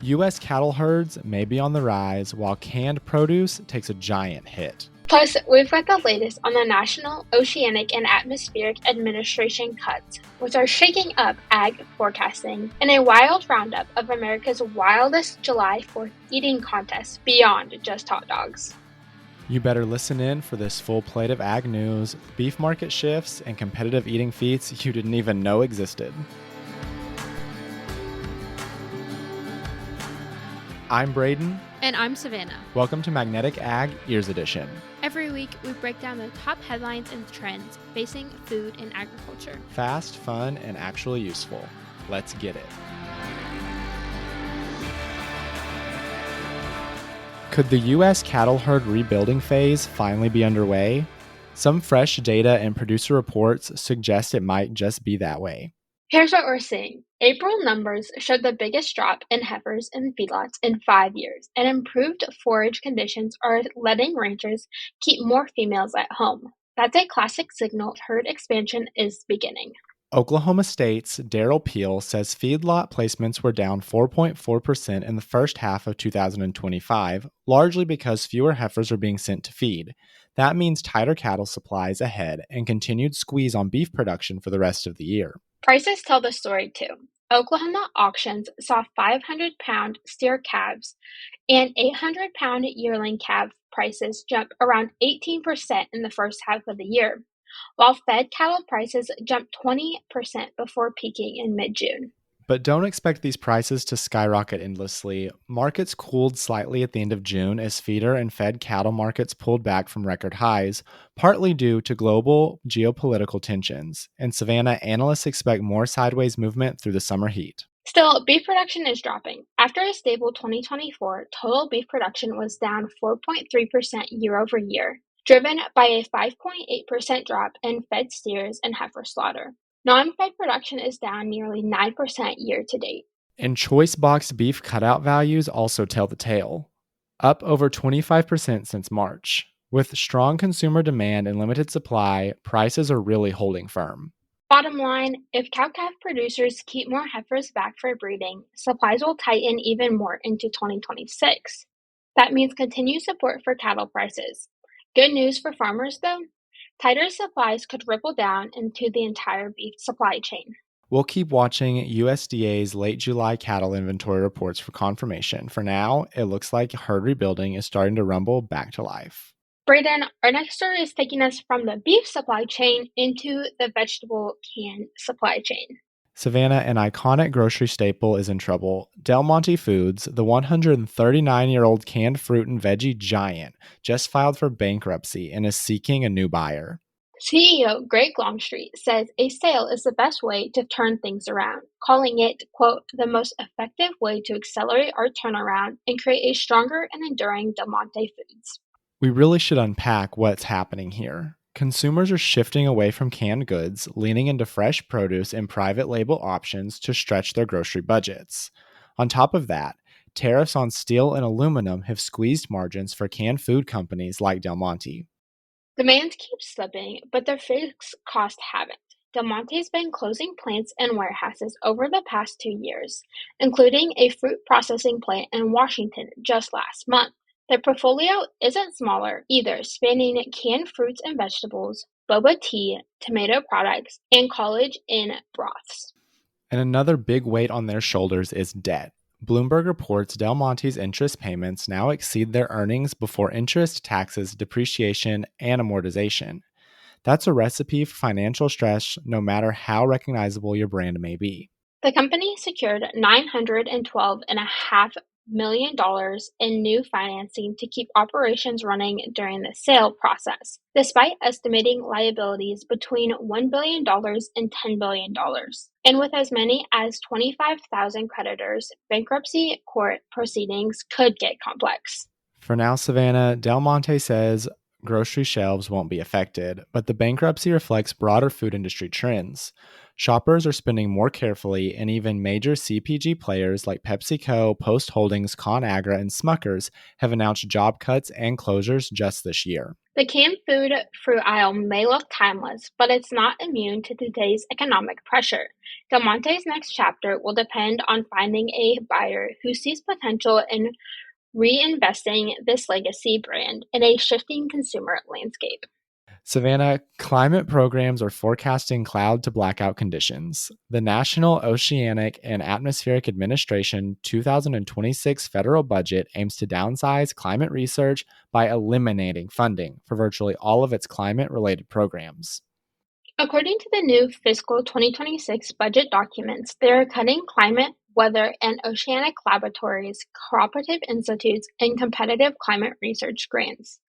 U.S. cattle herds may be on the rise while canned produce takes a giant hit. Plus, we've got the latest on the National Oceanic and Atmospheric Administration cuts, which are shaking up ag forecasting, and a wild roundup of America's wildest July 4th eating contests beyond just hot dogs. You better listen in for this full plate of ag news, beef market shifts, and competitive eating feats you didn't even know existed. I'm Braeden. And I'm Savannah. Welcome to Magnetic Ag Ears Edition. Every week, we break down the top headlines and trends facing food and agriculture. Fast, fun, and actually useful. Let's get it. Could the U.S. cattle herd rebuilding phase finally be underway? Some fresh data and producer reports suggest it might just be that way. Here's what we're seeing. April numbers showed the biggest drop in heifers in feedlots in 5 years, and improved forage conditions are letting ranchers keep more females at home. That's a classic signal herd expansion is beginning. Oklahoma State's Daryl Peel says feedlot placements were down 4.4% in the first half of 2025, largely because fewer heifers are being sent to feed. That means tighter cattle supplies ahead and continued squeeze on beef production for the rest of the year. Prices tell the story too. Oklahoma auctions saw 500-pound steer calves and 800-pound yearling calf prices jump around 18% in the first half of the year, while fed cattle prices jumped 20% before peaking in mid-June. But don't expect these prices to skyrocket endlessly. Markets cooled slightly at the end of June as feeder and fed cattle markets pulled back from record highs, partly due to global geopolitical tensions. In Savannah, analysts expect more sideways movement through the summer heat. Still, beef production is dropping. After a stable 2024, total beef production was down 4.3% year over year, driven by a 5.8% drop in fed steers and heifer slaughter. Non-fed production is down nearly 9% year to date. And choice boxed beef cutout values also tell the tale, up over 25% since March. With strong consumer demand and limited supply, prices are really holding firm. Bottom line, if cow-calf producers keep more heifers back for breeding, supplies will tighten even more into 2026. That means continued support for cattle prices. Good news for farmers, though. Tighter supplies could ripple down into the entire beef supply chain. We'll keep watching USDA's late July cattle inventory reports for confirmation. For now, it looks like herd rebuilding is starting to rumble back to life. Braeden, our next story is taking us from the beef supply chain into the vegetable can supply chain. Savannah, an iconic grocery staple, is in trouble. Del Monte Foods, the 139-year-old canned fruit and veggie giant, just filed for bankruptcy and is seeking a new buyer. CEO Greg Longstreet says a sale is the best way to turn things around, calling it, quote, the most effective way to accelerate our turnaround and create a stronger and enduring Del Monte Foods. We really should unpack what's happening here. Consumers are shifting away from canned goods, leaning into fresh produce and private label options to stretch their grocery budgets. On top of that, tariffs on steel and aluminum have squeezed margins for canned food companies like Del Monte. Demand keeps slipping, but their fixed costs haven't. Del Monte's been closing plants and warehouses over the past 2 years, including a fruit processing plant in Washington just last month. Their portfolio isn't smaller either, spanning canned fruits and vegetables, boba tea, tomato products, and college inn broths. And another big weight on their shoulders is debt. Bloomberg reports Del Monte's interest payments now exceed their earnings before interest, taxes, depreciation, and amortization. That's a recipe for financial stress, no matter how recognizable your brand may be. The company secured $912.5 million in new financing to keep operations running during the sale process, despite estimating liabilities between $1 billion and $10 billion. And with as many as 25,000 creditors, bankruptcy court proceedings could get complex. For now, Savannah, Del Monte says grocery shelves won't be affected, but the bankruptcy reflects broader food industry trends. Shoppers are spending more carefully, and even major CPG players like PepsiCo, Post Holdings, ConAgra, and Smuckers have announced job cuts and closures just this year. The canned food fruit aisle may look timeless, but it's not immune to today's economic pressure. Del Monte's next chapter will depend on finding a buyer who sees potential in reinvesting this legacy brand in a shifting consumer landscape. Savannah, climate programs are forecasting cloud to blackout conditions. The National Oceanic and Atmospheric Administration 2026 federal budget aims to downsize climate research by eliminating funding for virtually all of its climate-related programs. According to the new fiscal 2026 budget documents, they are cutting climate, weather, and oceanic laboratories, cooperative institutes, and competitive climate research grants,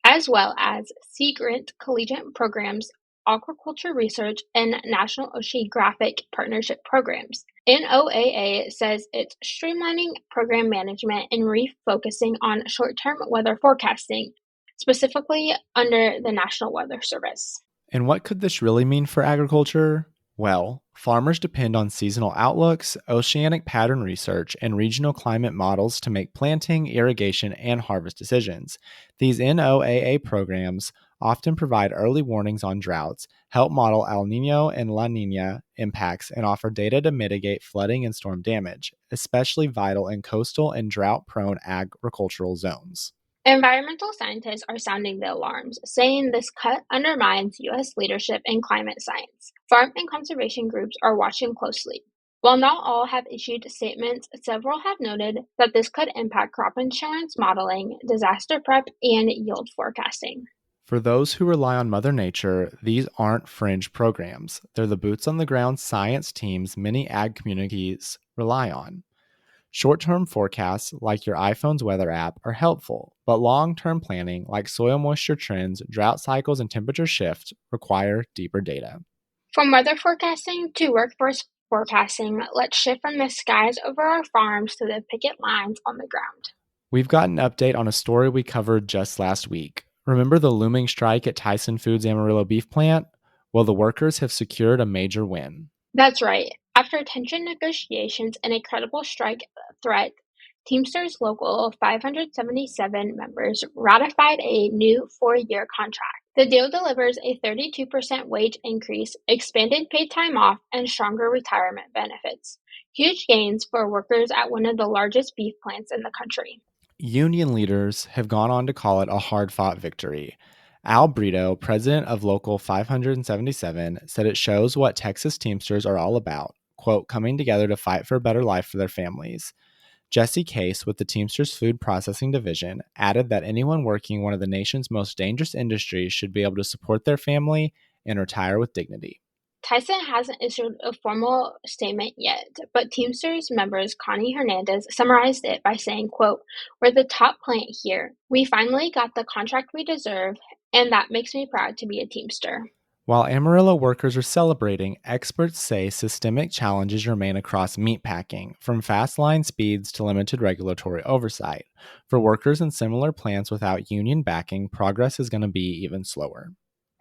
as well as Sea Grant collegiate programs, aquaculture research, and National Oceanographic Partnership programs. NOAA says it's streamlining program management and refocusing on short-term weather forecasting, specifically under the National Weather Service. And what could this really mean for agriculture? Well, farmers depend on seasonal outlooks, oceanic pattern research, and regional climate models to make planting, irrigation, and harvest decisions. These NOAA programs often provide early warnings on droughts, help model El Nino and La Nina impacts, and offer data to mitigate flooding and storm damage, especially vital in coastal and drought-prone agricultural zones. Environmental scientists are sounding the alarms, saying this cut undermines U.S. leadership in climate science. Farm and conservation groups are watching closely. While not all have issued statements, several have noted that this could impact crop insurance modeling, disaster prep, and yield forecasting. For those who rely on Mother Nature, these aren't fringe programs. They're the boots on the ground science teams many ag communities rely on. Short-term forecasts, like your iPhone's weather app, are helpful, but long-term planning, like soil moisture trends, drought cycles, and temperature shift, require deeper data. From weather forecasting to workforce forecasting, let's shift from the skies over our farms to the picket lines on the ground. We've got an update on a story we covered just last week. Remember the looming strike at Tyson Foods' Amarillo beef plant? Well, the workers have secured a major win. That's right. After tension negotiations and a credible strike threat, Teamsters Local 577 members ratified a new 4-year contract. The deal delivers a 32% wage increase, expanded paid time off, and stronger retirement benefits. Huge gains for workers at one of the largest beef plants in the country. Union leaders have gone on to call it a hard-fought victory. Al Brito, president of Local 577, said it shows what Texas Teamsters are all about, quote, coming together to fight for a better life for their families. Jesse Case, with the Teamsters Food Processing Division, added that anyone working one of the nation's most dangerous industries should be able to support their family and retire with dignity. Tyson hasn't issued a formal statement yet, but Teamsters members Connie Hernandez summarized it by saying, quote, "We're the top plant here. We finally got the contract we deserve, and that makes me proud to be a Teamster." While Amarillo workers are celebrating, experts say systemic challenges remain across meatpacking, from fast line speeds to limited regulatory oversight. For workers in similar plants without union backing, progress is going to be even slower.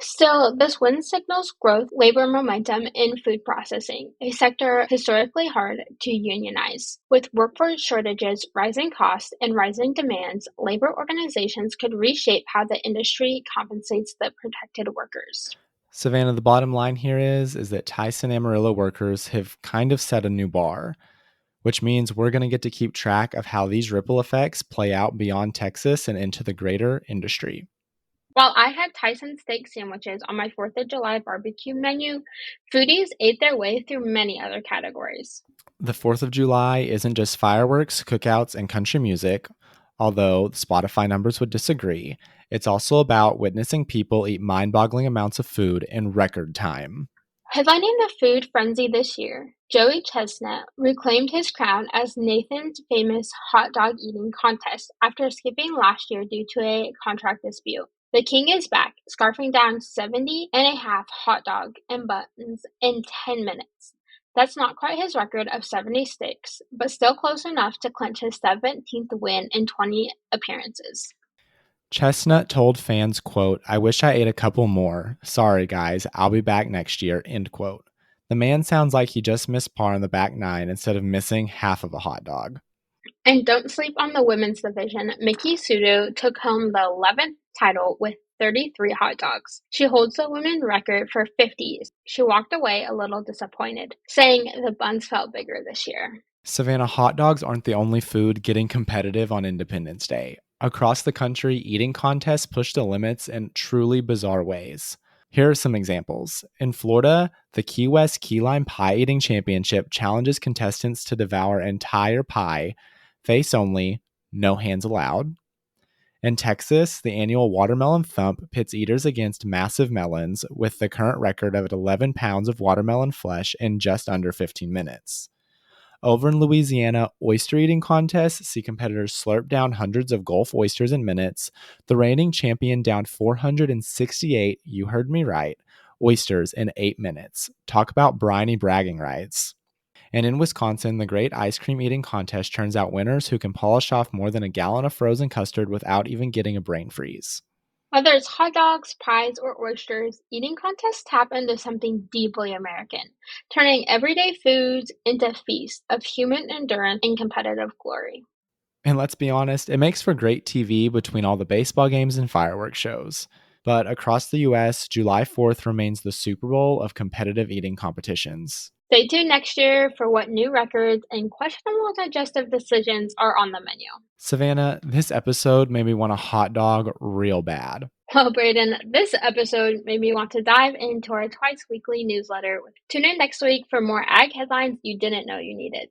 Still, this win signals growth labor momentum in food processing, a sector historically hard to unionize. With workforce shortages, rising costs, and rising demands, labor organizations could reshape how the industry compensates the protected workers. Savannah, the bottom line here is that Tyson Amarillo workers have kind of set a new bar, which means we're going to get to keep track of how these ripple effects play out beyond Texas and into the greater industry. While I had Tyson steak sandwiches on my 4th of July barbecue menu, foodies ate their way through many other categories. The 4th of July isn't just fireworks, cookouts, and country music, although Spotify numbers would disagree. It's also about witnessing people eat mind-boggling amounts of food in record time. Headlining the food frenzy this year, Joey Chestnut reclaimed his crown as Nathan's famous hot dog eating contest after skipping last year due to a contract dispute. The king is back, scarfing down 70 and a half hot dog and buns in 10 minutes. That's not quite his record of 76, but still close enough to clinch his 17th win in 20 appearances. Chestnut told fans, quote, "I wish I ate a couple more. Sorry, guys, I'll be back next year," end quote. The man sounds like he just missed par on the back nine instead of missing half of a hot dog. And don't sleep on the women's division. Miki Sudo took home the 11th title with 33 hot dogs. She holds the women's record for 50. She walked away a little disappointed, saying the buns felt bigger this year. Savannah, hot dogs aren't the only food getting competitive on Independence Day. Across the country, eating contests push the limits in truly bizarre ways. Here are some examples. In Florida, the Key West Key Lime Pie Eating Championship challenges contestants to devour entire pie, face only, no hands allowed. In Texas, the annual Watermelon Thump pits eaters against massive melons, with the current record of 11 pounds of watermelon flesh in just under 15 minutes. Over in Louisiana, oyster eating contests see competitors slurp down hundreds of Gulf oysters in minutes. The reigning champion downed 468, you heard me right, oysters in 8 minutes. Talk about briny bragging rights. And in Wisconsin, the Great Ice Cream Eating Contest turns out winners who can polish off more than a gallon of frozen custard without even getting a brain freeze. Whether it's hot dogs, pies, or oysters, eating contests tap into something deeply American, turning everyday foods into feasts of human endurance and competitive glory. And let's be honest, it makes for great TV between all the baseball games and fireworks shows. But across the US, July 4th remains the Super Bowl of competitive eating competitions. Stay tuned next year for what new records and questionable digestive decisions are on the menu. Savannah, this episode made me want a hot dog real bad. Well, Braden, this episode made me want to dive into our twice weekly newsletter. Tune in next week for more ag headlines you didn't know you needed.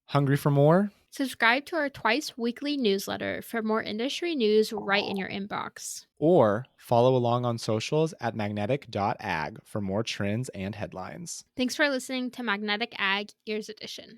Hungry for more? Subscribe to our twice weekly newsletter for more industry news right in your inbox. Or follow along on socials at magnetic.ag for more trends and headlines. Thanks for listening to Magnetic Ag Ears Edition.